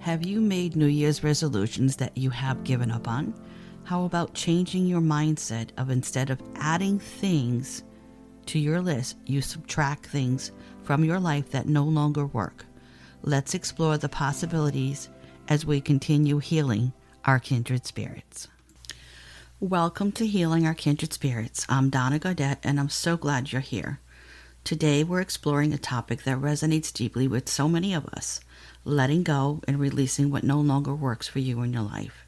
Have you made New Year's resolutions that you have given up on? How about changing your mindset of instead of adding things to your list, you subtract things from your life that no longer work? Let's explore the possibilities as we continue healing our kindred spirits. Welcome to Healing Our Kindred Spirits. I'm Donna Gaudette, and I'm so glad you're here. Today we're exploring a topic that resonates deeply with so many of us: letting go and releasing what no longer works for you in your life.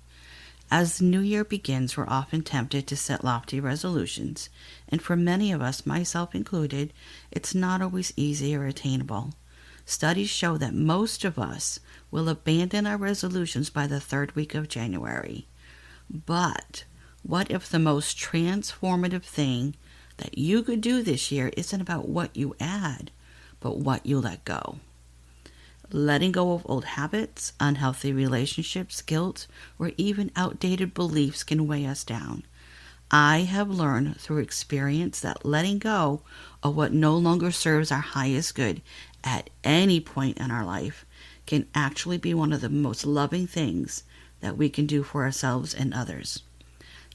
As the new year begins, we're often tempted to set lofty resolutions, and for many of us, myself included, it's not always easy or attainable. Studies show that most of us will abandon our resolutions by the third week of January. But what if the most transformative thing that you could do this year isn't about what you add, but what you let go? Letting go of old habits, unhealthy relationships, guilt, or even outdated beliefs can weigh us down. I have learned through experience that letting go of what no longer serves our highest good at any point in our life can actually be one of the most loving things that we can do for ourselves and others.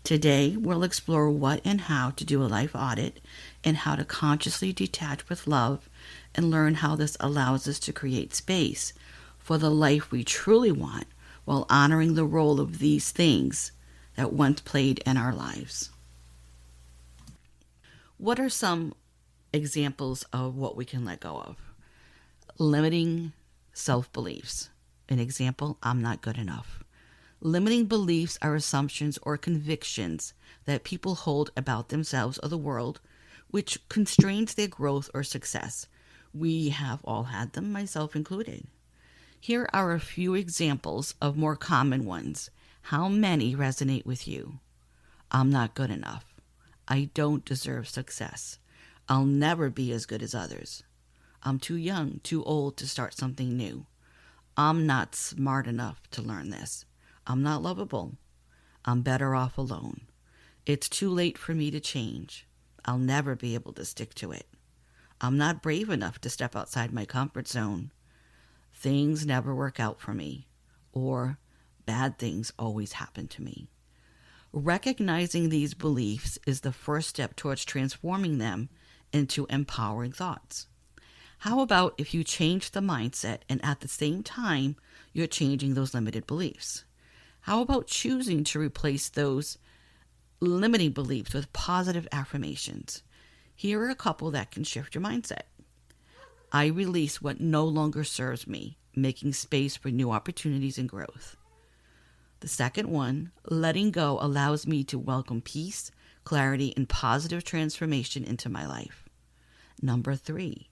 Today, we'll explore what and how to do a life audit and how to consciously detach with love and learn how this allows us to create space for the life we truly want while honoring the role of these things that once played in our lives. What are some examples of what we can let go of? Limiting self-beliefs. An example, I'm not good enough. Limiting beliefs are assumptions or convictions that people hold about themselves or the world, which constrains their growth or success. We have all had them, myself included. Here are a few examples of more common ones. How many resonate with you? I'm not good enough. I don't deserve success. I'll never be as good as others. I'm too young, too old to start something new. I'm not smart enough to learn this. I'm not lovable. I'm better off alone. It's too late for me to change. I'll never be able to stick to it. I'm not brave enough to step outside my comfort zone. Things never work out for me. Or bad things always happen to me. Recognizing these beliefs is the first step towards transforming them into empowering thoughts. How about if you change the mindset and at the same time you're changing those limited beliefs? How about choosing to replace those limiting beliefs with positive affirmations? Here are a couple that can shift your mindset. I release what no longer serves me, making space for new opportunities and growth. The second one, letting go allows me to welcome peace, clarity, and positive transformation into my life. Number 3,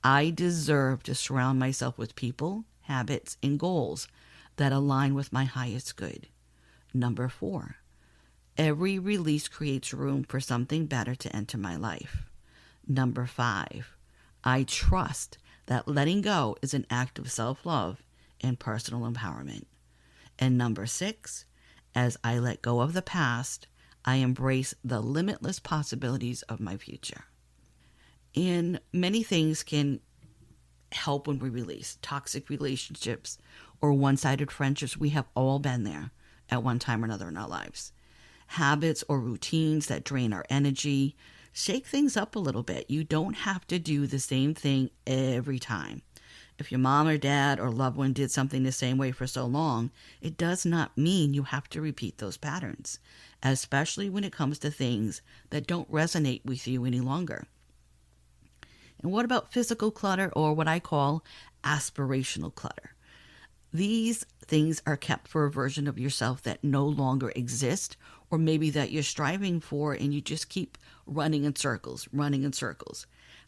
I deserve to surround myself with people, habits, and goals that align with my highest good. Number 4, every release creates room for something better to enter my life. Number 5, I trust that letting go is an act of self-love and personal empowerment. And number 6, as I let go of the past, I embrace the limitless possibilities of my future. And many things can help when we release toxic relationships or one-sided friendships. We have all been there at one time or another in our lives. Habits or routines that drain our energy. Shake things up a little bit. You don't have to do the same thing every time. If your mom or dad or loved one did something the same way for so long, it does not mean you have to repeat those patterns, especially when it comes to things that don't resonate with you any longer. And what about physical clutter, or what I call aspirational clutter? These things are kept for a version of yourself that no longer exists, or maybe that you're striving for and you just keep running in circles.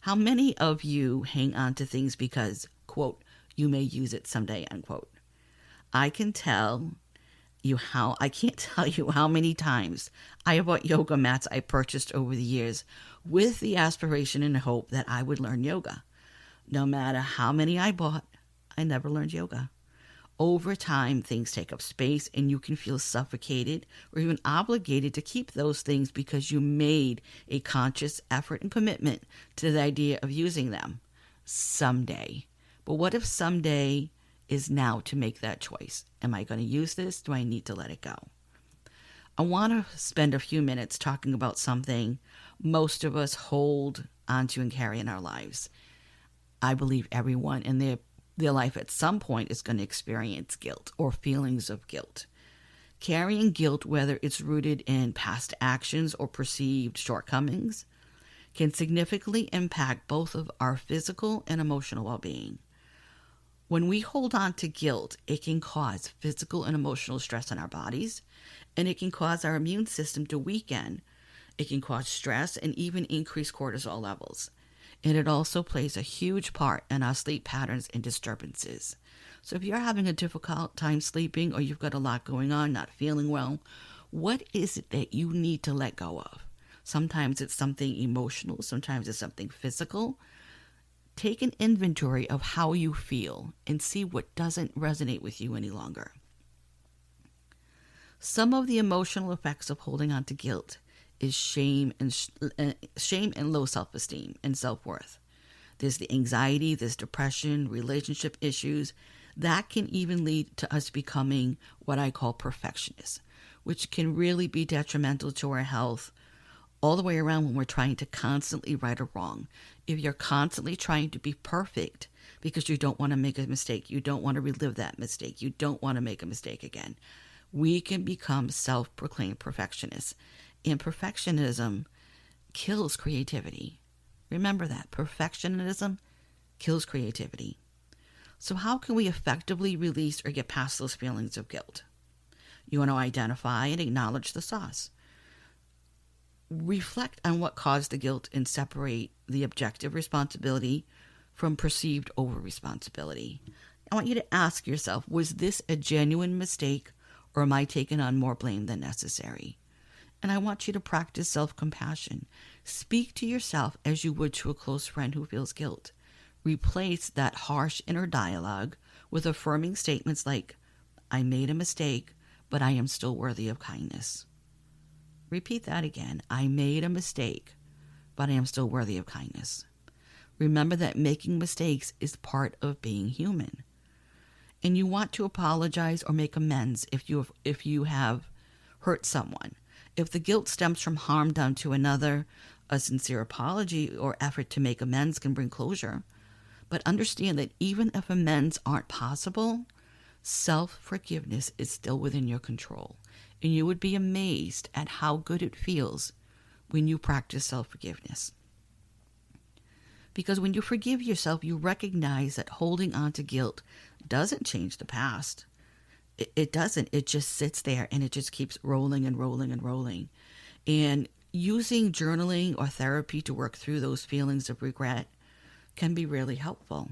How many of you hang on to things because, quote, you may use it someday, unquote? I can't tell you how many times I have bought yoga mats I purchased over the years with the aspiration and hope that I would learn yoga. No matter how many I bought, I never learned yoga. Over time, things take up space and you can feel suffocated or even obligated to keep those things because you made a conscious effort and commitment to the idea of using them someday. But what if someday is now to make that choice. Am I going to use this? Do I need to let it go? I want to spend a few minutes talking about something most of us hold onto and carry in our lives. I believe everyone in their life at some point is going to experience guilt or feelings of guilt. Carrying guilt, whether it's rooted in past actions or perceived shortcomings, can significantly impact both of our physical and emotional well-being. When we hold on to guilt, it can cause physical and emotional stress in our bodies, and it can cause our immune system to weaken. It can cause stress and even increase cortisol levels. And it also plays a huge part in our sleep patterns and disturbances. So if you're having a difficult time sleeping or you've got a lot going on, not feeling well, what is it that you need to let go of? Sometimes it's something emotional, sometimes it's something physical. Take an inventory of how you feel and see what doesn't resonate with you any longer. Some of the emotional effects of holding on to guilt is shame and low self-esteem and self-worth. There's the anxiety, there's depression, relationship issues. That can even lead to us becoming what I call perfectionists, which can really be detrimental to our health all the way around when we're trying to constantly right or wrong. If you're constantly trying to be perfect because you don't want to make a mistake, you don't want to relive that mistake, you don't want to make a mistake again, we can become self-proclaimed perfectionists. And perfectionism kills creativity. Remember that. Perfectionism kills creativity. So how can we effectively release or get past those feelings of guilt? You want to identify and acknowledge the sauce. Reflect on what caused the guilt and separate the objective responsibility from perceived over-responsibility. I want you to ask yourself, was this a genuine mistake or am I taking on more blame than necessary? And I want you to practice self-compassion. Speak to yourself as you would to a close friend who feels guilt. Replace that harsh inner dialogue with affirming statements like, I made a mistake, but I am still worthy of kindness. Repeat that again. I made a mistake, but I am still worthy of kindness. Remember that making mistakes is part of being human. And you want to apologize or make amends if you have hurt someone. If the guilt stems from harm done to another, a sincere apology or effort to make amends can bring closure. But understand that even if amends aren't possible, self-forgiveness is still within your control. And you would be amazed at how good it feels when you practice self-forgiveness. Because when you forgive yourself, you recognize that holding on to guilt doesn't change the past. It doesn't. It just sits there and it just keeps rolling and rolling and rolling. And using journaling or therapy to work through those feelings of regret can be really helpful.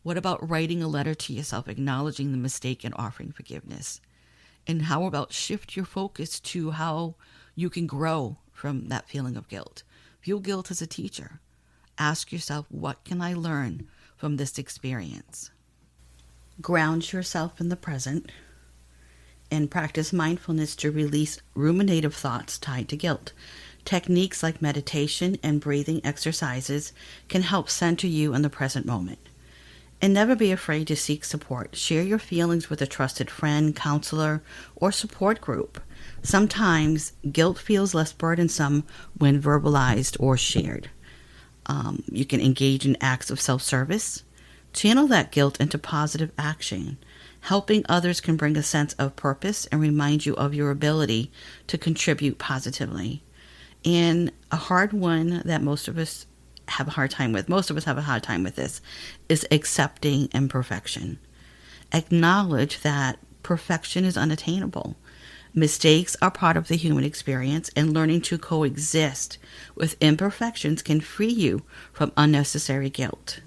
What about writing a letter to yourself, acknowledging the mistake and offering forgiveness? And how about shift your focus to how you can grow from that feeling of guilt? View guilt as a teacher. Ask yourself, what can I learn from this experience? Ground yourself in the present and practice mindfulness to release ruminative thoughts tied to guilt. Techniques like meditation and breathing exercises can help center you in the present moment. And never be afraid to seek support. Share your feelings with a trusted friend, counselor, or support group. Sometimes guilt feels less burdensome when verbalized or shared. You can engage in acts of self-service. Channel that guilt into positive action. Helping others can bring a sense of purpose and remind you of your ability to contribute positively. And a hard one that most of us have a hard time with this, is accepting imperfection. Acknowledge that perfection is unattainable. Mistakes are part of the human experience, and learning to coexist with imperfections can free you from unnecessary guilt.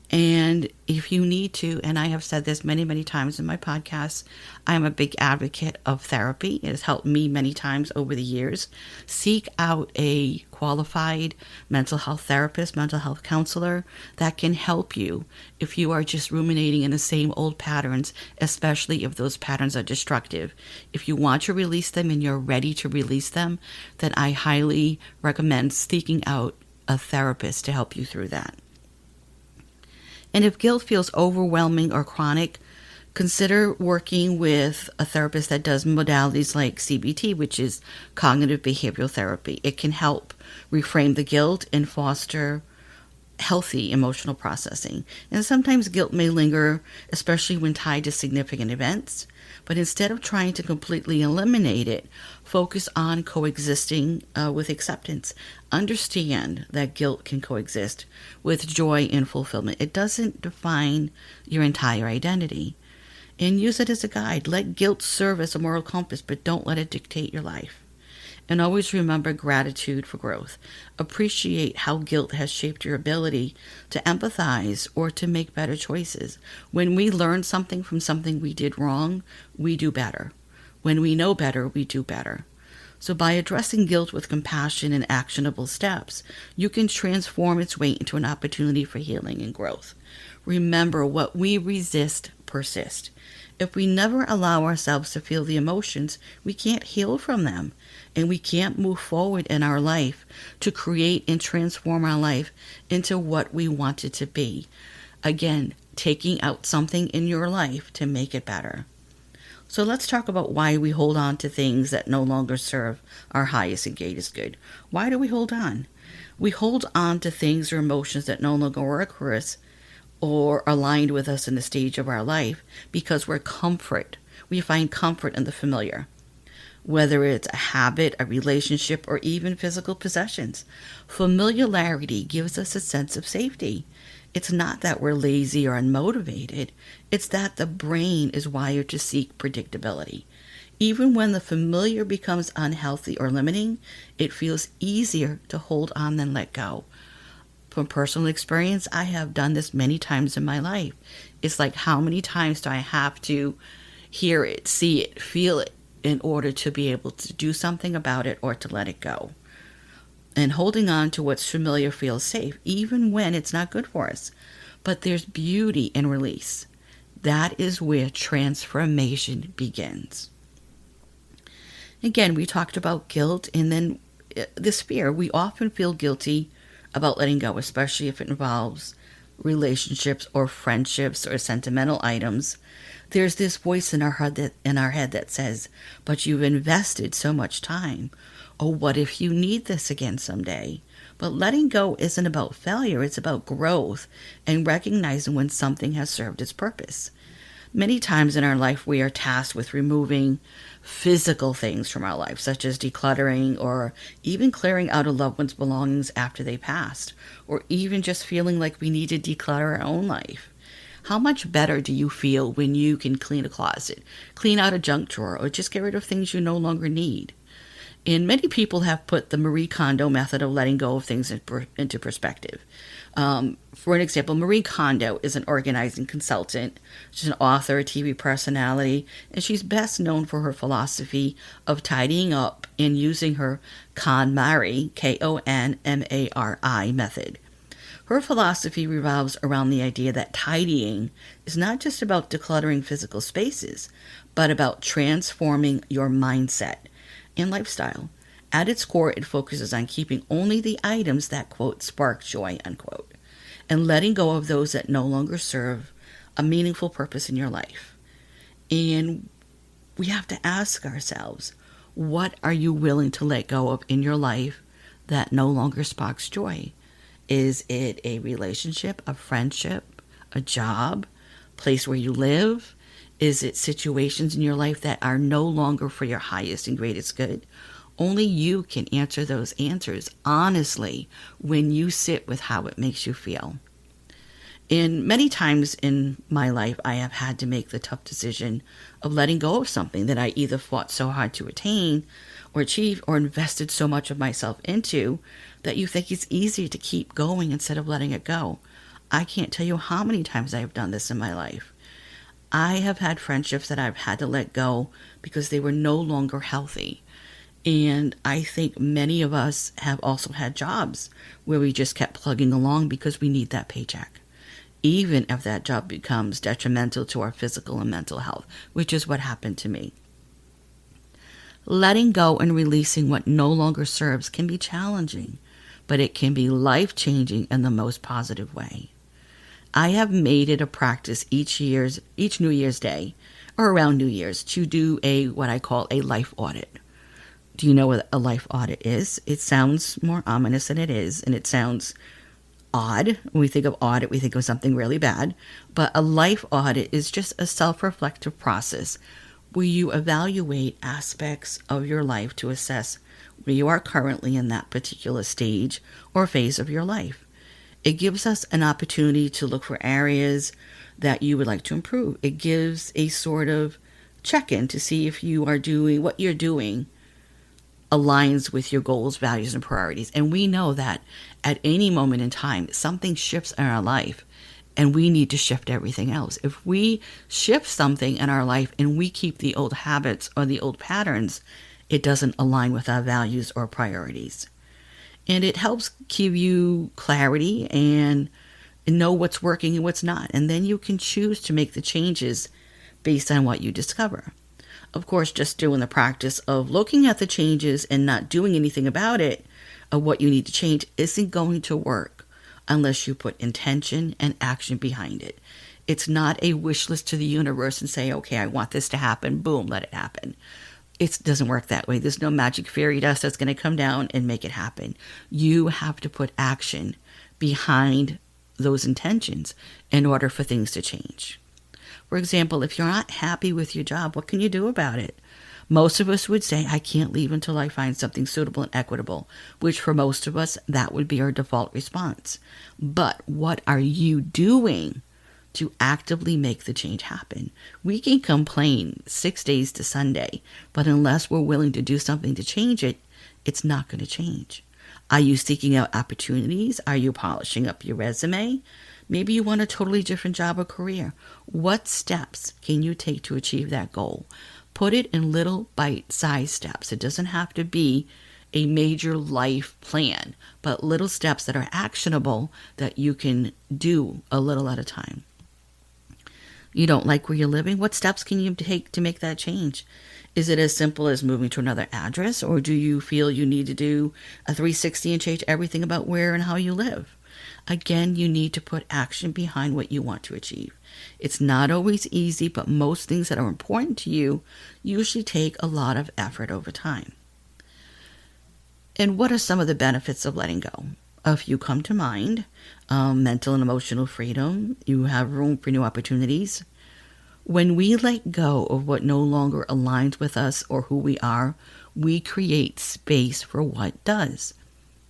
And if you need to, and I have said this many, many times in my podcasts, I am a big advocate of therapy. It has helped me many times over the years. Seek out a qualified mental health therapist, mental health counselor that can help you if you are just ruminating in the same old patterns, especially if those patterns are destructive. If you want to release them and you're ready to release them, then I highly recommend seeking out a therapist to help you through that. And if guilt feels overwhelming or chronic, consider working with a therapist that does modalities like CBT, which is cognitive behavioral therapy. It can help reframe the guilt and foster healthy emotional processing. And sometimes guilt may linger, especially when tied to significant events. But instead of trying to completely eliminate it, focus on coexisting with acceptance. Understand that guilt can coexist with joy and fulfillment. It doesn't define your entire identity. And use it as a guide. Let guilt serve as a moral compass, but don't let it dictate your life. And always remember gratitude for growth. Appreciate how guilt has shaped your ability to empathize or to make better choices. When we learn something from something we did wrong, we do better. When we know better, we do better. So by addressing guilt with compassion and actionable steps, you can transform its weight into an opportunity for healing and growth. Remember, what we resist persists. If we never allow ourselves to feel the emotions, we can't heal from them, and we can't move forward in our life to create and transform our life into what we want it to be. Again, taking out something in your life to make it better. So let's talk about why we hold on to things that no longer serve our highest and greatest good. Why do we hold on? We hold on to things or emotions that no longer work for us or aligned with us in the stage of our life because we find comfort in the familiar, whether it's a habit, a relationship, or even physical possessions. Familiarity gives us a sense of safety. It's not that we're lazy or unmotivated, it's that the brain is wired to seek predictability. Even when the familiar becomes unhealthy or limiting, it feels easier to hold on than let go. From personal experience, I have done this many times in my life. It's like, how many times do I have to hear it, see it, feel it in order to be able to do something about it or to let it go? And holding on to what's familiar feels safe, even when it's not good for us. But there's beauty in release. That is where transformation begins. Again, we talked about guilt and then this fear. We often feel guilty about letting go, especially if it involves relationships or friendships or sentimental items. There's this voice in our head that says, but you've invested so much time. Or what if you need this again someday? But letting go isn't about failure, it's about growth and recognizing when something has served its purpose. Many times in our life, we are tasked with removing physical things from our life, such as decluttering or even clearing out a loved one's belongings after they passed, or even just feeling like we need to declutter our own life. How much better do you feel when you can clean a closet, clean out a junk drawer, or just get rid of things you no longer need? And many people have put the Marie Kondo method of letting go of things into perspective. For an example, Marie Kondo is an organizing consultant. She's an author, a TV personality, and she's best known for her philosophy of tidying up and using her KonMari, KonMari method. Her philosophy revolves around the idea that tidying is not just about decluttering physical spaces, but about transforming your mindset and lifestyle. At its core, it focuses on keeping only the items that, quote, spark joy, unquote, and letting go of those that no longer serve a meaningful purpose in your life. And we have to ask ourselves, what are you willing to let go of in your life that no longer sparks joy? Is it a relationship, a friendship, a job, place where you live? Is it situations in your life that are no longer for your highest and greatest good? Only you can answer those answers honestly when you sit with how it makes you feel. And many times in my life, I have had to make the tough decision of letting go of something that I either fought so hard to attain or achieve or invested so much of myself into that you think it's easier to keep going instead of letting it go. I can't tell you how many times I have done this in my life. I have had friendships that I've had to let go because they were no longer healthy. And I think many of us have also had jobs where we just kept plugging along because we need that paycheck, even if that job becomes detrimental to our physical and mental health, which is what happened to me. Letting go and releasing what no longer serves can be challenging, but it can be life-changing in the most positive way. I have made it a practice each New Year's Day or around New Year's to do what I call a life audit. Do you know what a life audit is? It sounds more ominous than it is, and it sounds odd. When we think of audit, we think of something really bad. But a life audit is just a self-reflective process where you evaluate aspects of your life to assess where you are currently in that particular stage or phase of your life. It gives us an opportunity to look for areas that you would like to improve. It gives a sort of check-in to see if you are doing what you're doing aligns with your goals, values, and priorities. And we know that at any moment in time, something shifts in our life and we need to shift everything else. If we shift something in our life and we keep the old habits or the old patterns, it doesn't align with our values or priorities. And it helps give you clarity and know what's working and what's not. And then you can choose to make the changes based on what you discover. Of course, just doing the practice of looking at the changes and not doing anything about it, of what you need to change, isn't going to work unless you put intention and action behind it. It's not a wish list to the universe and say, okay, I want this to happen, boom, let it happen. It doesn't work that way. There's no magic fairy dust that's going to come down and make it happen. You have to put action behind those intentions in order for things to change. For example, if you're not happy with your job, what can you do about it? Most of us would say, I can't leave until I find something suitable and equitable, which for most of us, that would be our default response. But what are you doing to actively make the change happen? We can complain 6 days to Sunday, but unless we're willing to do something to change it, it's not going to change. Are you seeking out opportunities? Are you polishing up your resume? Maybe you want a totally different job or career. What steps can you take to achieve that goal? Put it in little bite-sized steps. It doesn't have to be a major life plan, but little steps that are actionable that you can do a little at a time. You don't like where you're living? What steps can you take to make that change? Is it as simple as moving to another address, or do you feel you need to do a 360 and change everything about where and how you live? Again, you need to put action behind what you want to achieve. It's not always easy, but most things that are important to you usually take a lot of effort over time. And what are some of the benefits of letting go? A few come to mind. Mental and emotional freedom. You have room for new opportunities. When we let go of what no longer aligns with us or who we are, we create space for what does.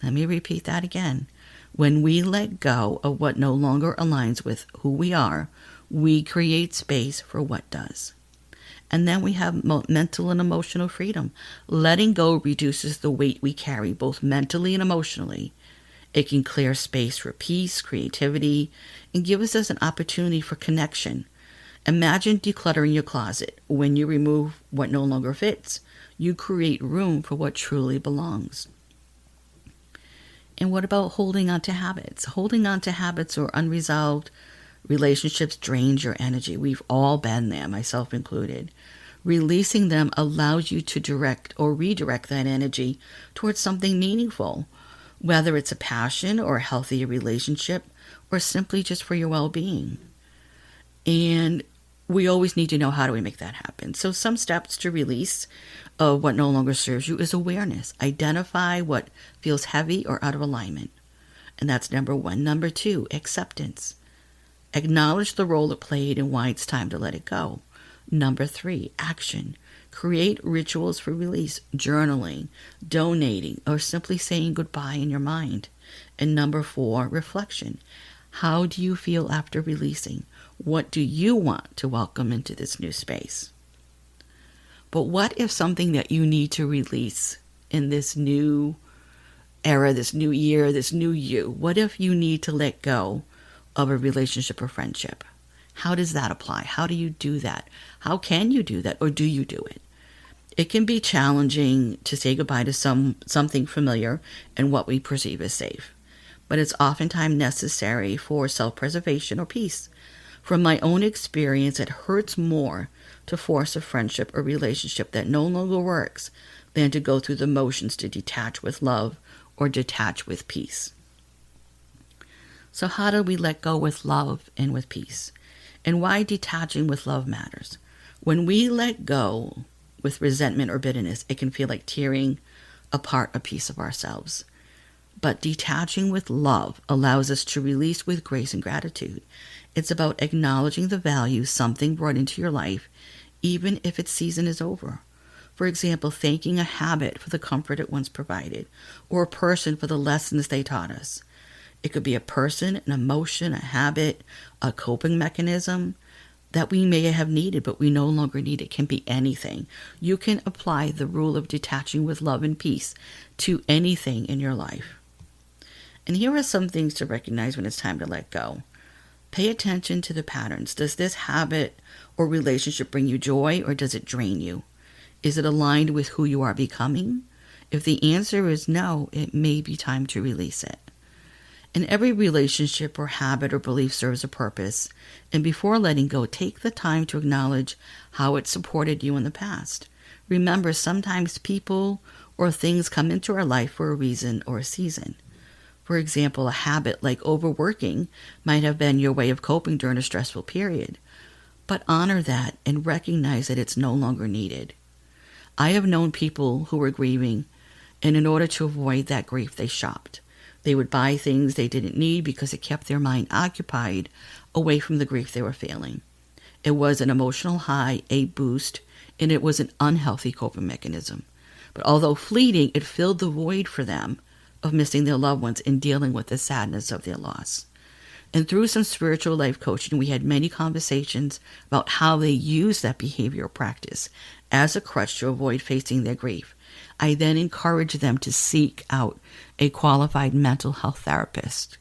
Let me repeat that again. When we let go of what no longer aligns with who we are, we create space for what does. And then we have mental and emotional freedom. Letting go reduces the weight we carry, both mentally and emotionally. It can clear space for peace, creativity, and give us an opportunity for connection. Imagine decluttering your closet. When you remove what no longer fits, you create room for what truly belongs. And what about holding on to habits? Holding on to habits or unresolved relationships drains your energy. We've all been there, myself included. Releasing them allows you to direct or redirect that energy towards something meaningful, whether it's a passion or a healthier relationship or simply just for your well-being. And we always need to know, how do we make that happen? So some steps to release of what no longer serves you is awareness. Identify what feels heavy or out of alignment. And that's number one. Number two, acceptance. Acknowledge the role it played and why it's time to let it go. Number three, action. Create rituals for release, journaling, donating, or simply saying goodbye in your mind. And number four, reflection. How do you feel after releasing? What do you want to welcome into this new space? But what if something that you need to release in this new era, this new year, this new you, what if you need to let go of a relationship or friendship? How does that apply? How do you do that? How can you do that? Or do you do it? It can be challenging to say goodbye to something familiar and what we perceive as safe. But it's oftentimes necessary for self-preservation or peace. From my own experience, it hurts more to force a friendship or relationship that no longer works than to go through the motions to detach with love or detach with peace. So how do we let go with love and with peace? And why detaching with love matters? When we let go with resentment or bitterness, it can feel like tearing apart a piece of ourselves. But detaching with love allows us to release with grace and gratitude. It's about acknowledging the value something brought into your life, even if its season is over. For example, thanking a habit for the comfort it once provided, or a person for the lessons they taught us. It could be a person, an emotion, a habit, a coping mechanism that we may have needed, but we no longer need. It can be anything. You can apply the rule of detaching with love and peace to anything in your life. And here are some things to recognize when it's time to let go. Pay attention to the patterns. Does this habit or relationship bring you joy, or does it drain you? Is it aligned with who you are becoming? If the answer is no, it may be time to release it. And every relationship or habit or belief serves a purpose. And before letting go, take the time to acknowledge how it supported you in the past. Remember, sometimes people or things come into our life for a reason or a season. For example, a habit like overworking might have been your way of coping during a stressful period. But honor that and recognize that it's no longer needed. I have known people who were grieving, and in order to avoid that grief, they shopped. They would buy things they didn't need because it kept their mind occupied away from the grief they were feeling. It was an emotional high, a boost, and it was an unhealthy coping mechanism. But although fleeting, it filled the void for them of missing their loved ones and dealing with the sadness of their loss. And through some spiritual life coaching, we had many conversations about how they use that behavioral practice as a crutch to avoid facing their grief. I then encourage them to seek out a qualified mental health therapist.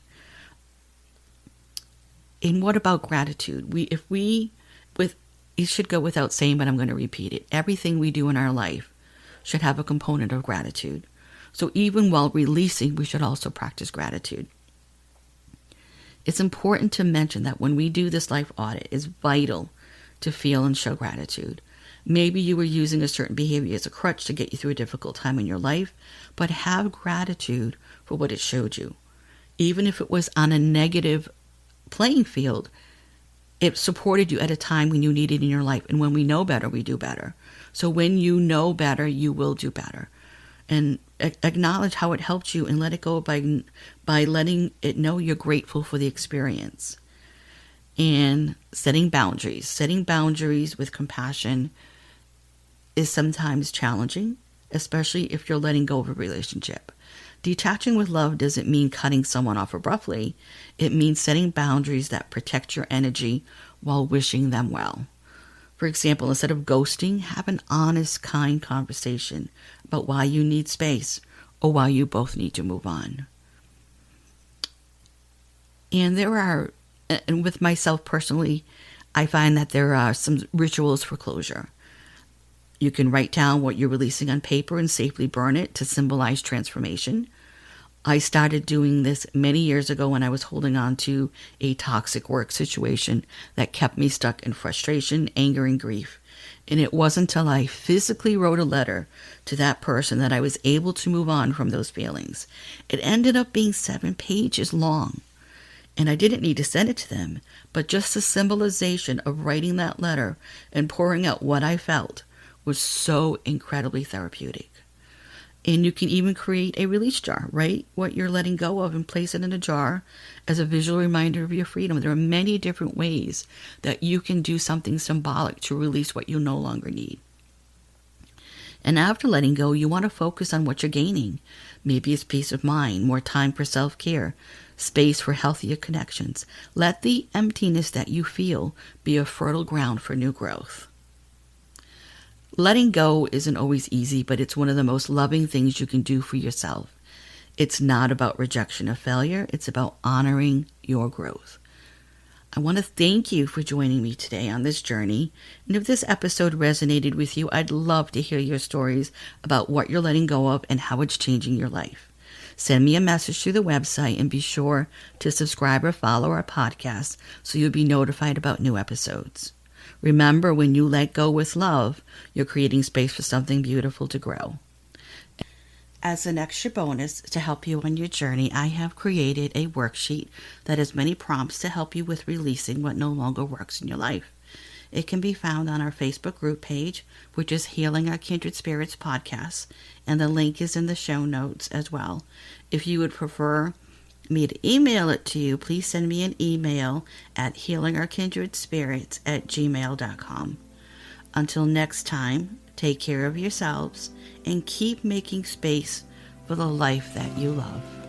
And what about gratitude? It should go without saying, but I'm going to repeat it. Everything we do in our life should have a component of gratitude. So even while releasing, we should also practice gratitude. It's important to mention that when we do this life audit, it's vital to feel and show gratitude. Maybe you were using a certain behavior as a crutch to get you through a difficult time in your life, but have gratitude for what it showed you. Even if it was on a negative playing field, it supported you at a time when you needed it in your life. And when we know better, we do better. So when you know better, you will do better. And acknowledge how it helped you and let it go by letting it know you're grateful for the experience. And setting boundaries. Setting boundaries with compassion is sometimes challenging, especially if you're letting go of a relationship. Detaching with love doesn't mean cutting someone off abruptly. It means setting boundaries that protect your energy while wishing them well. For example, instead of ghosting, have an honest, kind conversation about why you need space or why you both need to move on. And with myself personally, I find that there are some rituals for closure. You can write down what you're releasing on paper and safely burn it to symbolize transformation. I started doing this many years ago when I was holding on to a toxic work situation that kept me stuck in frustration, anger, and grief. And it wasn't until I physically wrote a letter to that person that I was able to move on from those feelings. It ended up being 7 pages long. And I didn't need to send it to them, but just the symbolization of writing that letter and pouring out what I felt was so incredibly therapeutic. And you can even create a release jar. Write what you're letting go of and place it in a jar as a visual reminder of your freedom. There are many different ways that you can do something symbolic to release what you no longer need. And after letting go, you want to focus on what you're gaining. Maybe it's peace of mind, more time for self-care, space for healthier connections. Let the emptiness that you feel be a fertile ground for new growth. Letting go isn't always easy, but it's one of the most loving things you can do for yourself. It's not about rejection or failure. It's about honoring your growth. I want to thank you for joining me today on this journey. And if this episode resonated with you, I'd love to hear your stories about what you're letting go of and how it's changing your life. Send me a message through the website and be sure to subscribe or follow our podcast so you'll be notified about new episodes. Remember, when you let go with love, you're creating space for something beautiful to grow. As an extra bonus to help you on your journey, I have created a worksheet that has many prompts to help you with releasing what no longer works in your life. It can be found on our Facebook group page, which is Healing Our Kindred Spirits Podcast, and the link is in the show notes as well. If you would prefer me to email it to you, please send me an email at healingourkindredspirits@gmail.com. Until next time, take care of yourselves and keep making space for the life that you love.